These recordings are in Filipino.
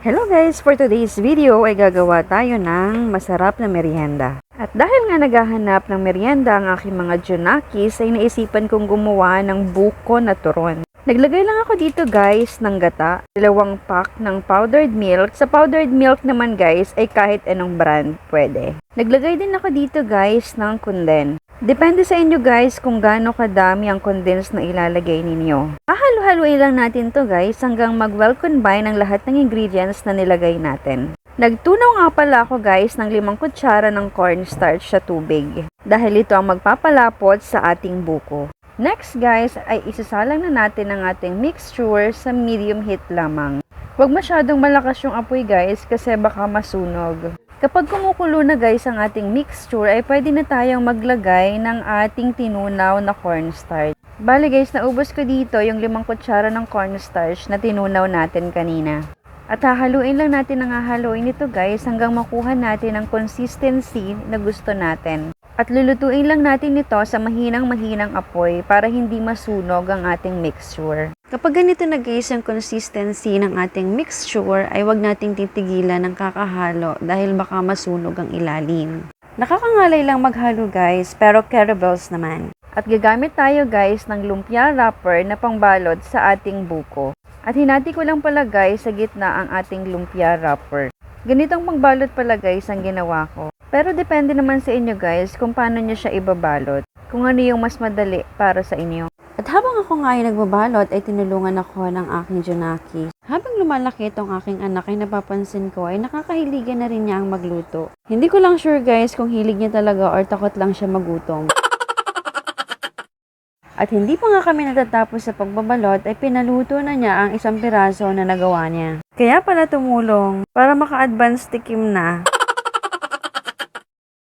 Hello guys! For today's video ay gagawa tayo ng masarap na merienda. At dahil nga naghahanap ng merienda ang aking mga junakis ay naisipan kong gumawa ng buko na turon. Naglagay lang ako dito guys ng gata, 2 pack ng powdered milk. Sa powdered milk naman guys ay kahit anong brand pwede. Naglagay din ako dito guys ng condense. Depende sa inyo guys kung gaano kadami ang condense na ilalagay ninyo. Hahalo-haluin lang natin to guys hanggang mag-well combine ang lahat ng ingredients na nilagay natin. Nagtunaw nga pala ako guys ng 5 kutsara ng cornstarch sa tubig dahil ito ang magpapalapot sa ating buko. Next guys ay isasalang na natin ang ating mixture sa medium heat lamang. Huwag masyadong malakas yung apoy guys kasi baka masunog. Kapag kumukulo na guys ang ating mixture ay pwede na tayong maglagay ng ating tinunaw na cornstarch. Bali guys, naubos ko dito yung 5 kutsara ng cornstarch na tinunaw natin kanina. At hahaluin lang natin ang hahaluin ito guys hanggang makuha natin ang consistency na gusto natin. At lulutuin lang natin ito sa mahinang-mahinang apoy para hindi masunog ang ating mixture. Kapag ganito na guys ang consistency ng ating mixture ay wag nating titigilan ng kakahalo dahil baka masunog ang ilalim. Nakakangalay lang maghalo guys pero caramels naman. At gagamit tayo guys ng lumpia wrapper na pangbalot sa ating buko. At hinati ko lang pala guys sa gitna ang ating lumpia wrapper. Ganitong pangbalot pala guys ang ginawa ko. Pero depende naman sa inyo guys kung paano nyo siya ibabalot. Kung ano yung mas madali para sa inyo. At habang ako nga ay nagbabalot ay tinulungan ako ng aking junaki. Habang lumalaki itong aking anak ay napapansin ko ay nakakahiligan na rin niya ang magluto. Hindi ko lang sure guys kung hilig niya talaga or takot lang siya magutom. At hindi pa nga kami natatapos sa pagbabalot ay pinaluto na niya ang 1 piraso na nagawa niya. Kaya pala tumulong para maka-advance tikim na.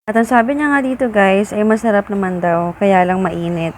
At ang sabi niya nga dito guys ay masarap naman daw kaya lang mainit.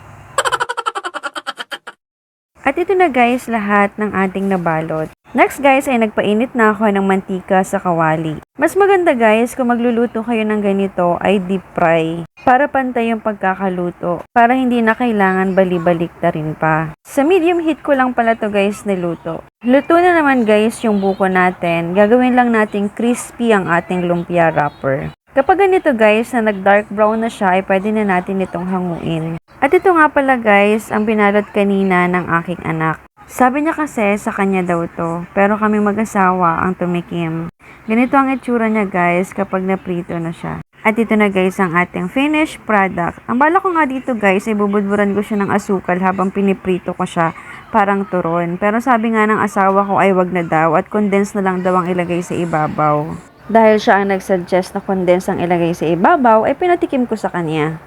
At ito na guys lahat ng ating nabalot. Next guys ay nagpainit na ako ng mantika sa kawali. Mas maganda guys kung magluluto kayo ng ganito ay deep fry. Para pantay yung pagkakaluto. Para hindi na kailangan bali-balik na rin pa. Sa medium heat ko lang pala to guys niluto. Luto na naman guys yung buko natin. Gagawin lang nating crispy ang ating lumpia wrapper. Kapag ganito guys na nag-dark brown na siya ay pwede na natin itong hanguin. At ito nga pala guys ang binalot kanina ng aking anak. Sabi niya kasi sa kanya daw to, pero kami mag-asawa ang tumikim. Ganito ang itsura niya guys kapag naprito na siya. At ito na guys ang ating finished product. Ang bala ko nga dito guys ay bubudburan ko siya ng asukal habang piniprito ko siya parang turon. Pero sabi nga ng asawa ko ay wag na daw at condense na lang daw ang ilagay sa ibabaw. Dahil siya ang nagsuggest na condense ang ilagay sa ibabaw ay pinatikim ko sa kanya.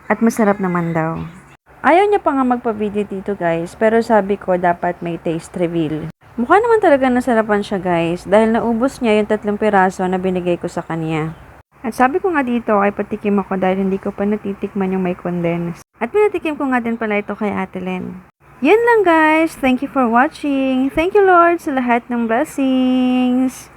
At masarap naman daw. Ayaw niya pa nga magpa-video dito guys, pero sabi ko dapat may taste reveal. Mukha naman talaga nasarapan siya guys, dahil naubos niya yung 3 piraso na binigay ko sa kanya. At sabi ko nga dito ay patikim ako dahil hindi ko pa natitikman yung may condense. At pinatikim ko nga din pala ito kay Ate Len. Yan lang guys, thank you for watching. Thank you Lord sa lahat ng blessings.